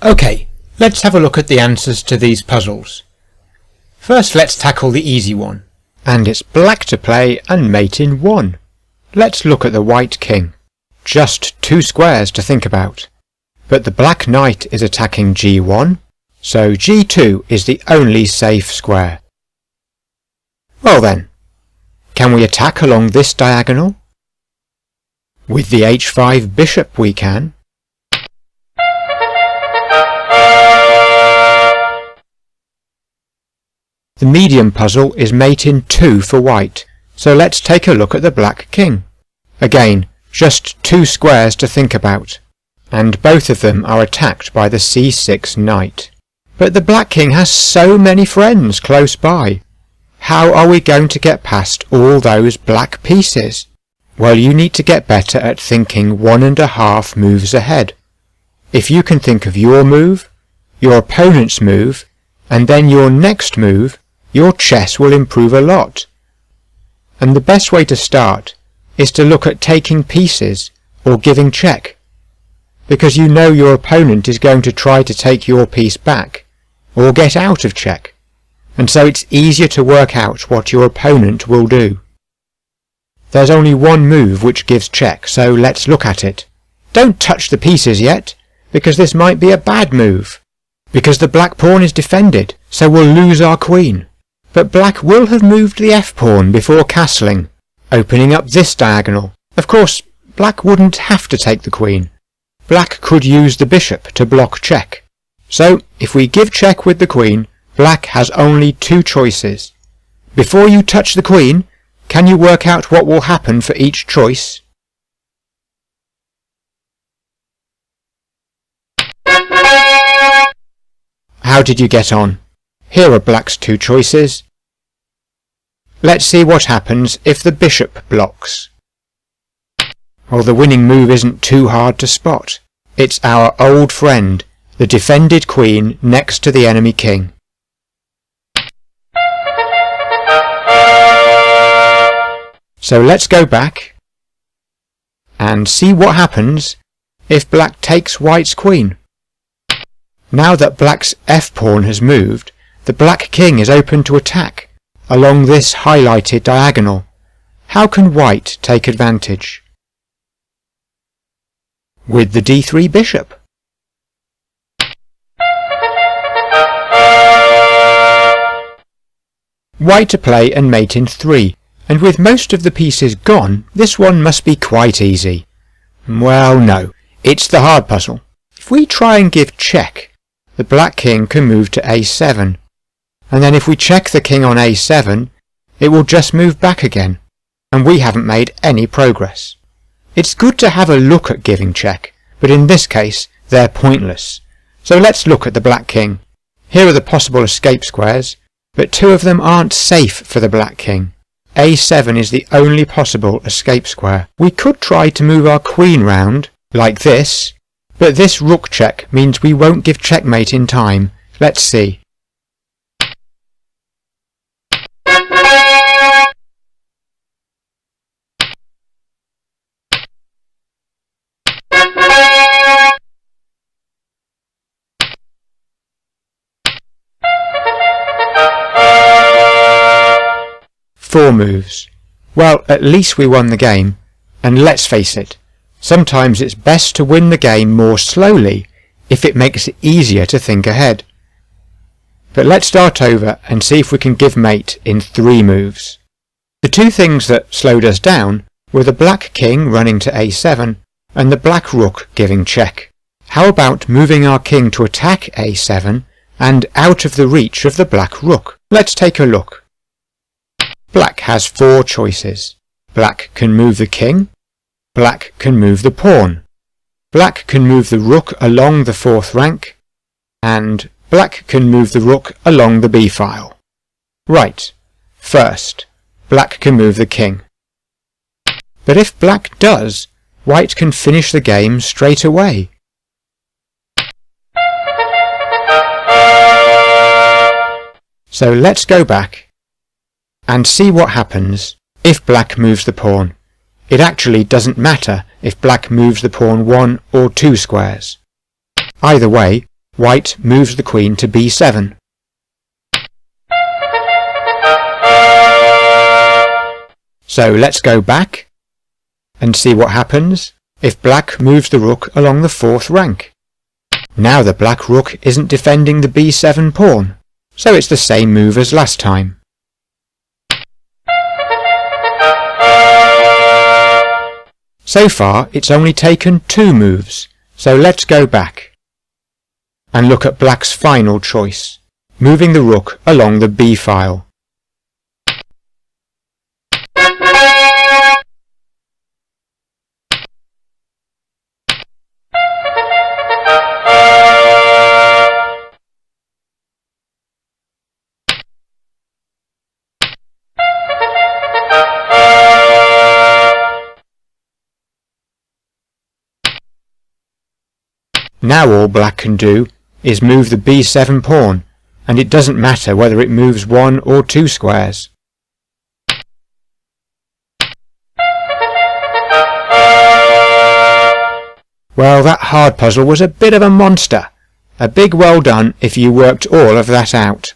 Okay, let's have a look at the answers to these puzzles. First let's tackle the easy one. And it's black to play and mate in 1. Let's look at the white king. Just 2 squares to think about. But the black knight is attacking g1, so g2 is the only safe square. Well then, can we attack along this diagonal? With the h5 bishop we can. The medium puzzle is mate in 2 for white, so let's take a look at the black king. Again, just 2 squares to think about, and both of them are attacked by the c6 knight. But the black king has so many friends close by. How are we going to get past all those black pieces? Well, you need to get better at thinking 1.5 moves ahead. If you can think of your move, your opponent's move, and then your next move, your chess will improve a lot. And the best way to start is to look at taking pieces or giving check, because you know your opponent is going to try to take your piece back or get out of check, and so it's easier to work out what your opponent will do. There's only one move which gives check, so let's look at it. Don't touch the pieces yet, because this might be a bad move, because the black pawn is defended, so we'll lose our queen. But black will have moved the f-pawn before castling, opening up this diagonal. Of course, black wouldn't have to take the queen. Black could use the bishop to block check. So, if we give check with the queen, black has only 2 choices. Before you touch the queen, can you work out what will happen for each choice? How did you get on? Here are black's 2 choices. Let's see what happens if the bishop blocks. Oh, the winning move isn't too hard to spot. It's our old friend, the defended queen next to the enemy king. So let's go back and see what happens if black takes white's queen. Now that black's f-pawn has moved, the black king is open to attack along this highlighted diagonal. How can white take advantage? With the d3 bishop. White to play and mate in 3, and with most of the pieces gone, this one must be quite easy. Well, no, it's the hard puzzle. If we try and give check, the black king can move to a7, and then if we check the king on a7, it will just move back again, and we haven't made any progress. It's good to have a look at giving check, but in this case they're pointless. So let's look at the black king. Here are the possible escape squares, but 2 of them aren't safe for the black king. a7 is the only possible escape square. We could try to move our queen round, like this, but this rook check means we won't give checkmate in time. Let's see. Four moves. Well, at least we won the game, and let's face it, sometimes it's best to win the game more slowly if it makes it easier to think ahead. But let's start over and see if we can give mate in 3 moves. The 2 things that slowed us down were the black king running to a7 and the black rook giving check. How about moving our king to attack a7 and out of the reach of the black rook? Let's take a look. Black has 4 choices. Black can move the king. Black can move the pawn. Black can move the rook along the 4th rank. And black can move the rook along the b-file. Right. First, black can move the king. But if black does, white can finish the game straight away. So let's go back and see what happens if black moves the pawn. It actually doesn't matter if black moves the pawn 1 or 2 squares. Either way, White moves the queen to b7. So let's go back and see what happens if black moves the rook along the 4th rank. Now the black rook isn't defending the b7 pawn, so it's the same move as last time. So far it's only taken 2 moves, so let's go back and look at black's final choice, moving the rook along the b file. Now all black can do is move the b7 pawn, and it doesn't matter whether it moves 1 or 2 squares. Well, that hard puzzle was a bit of a monster. A big well done if you worked all of that out.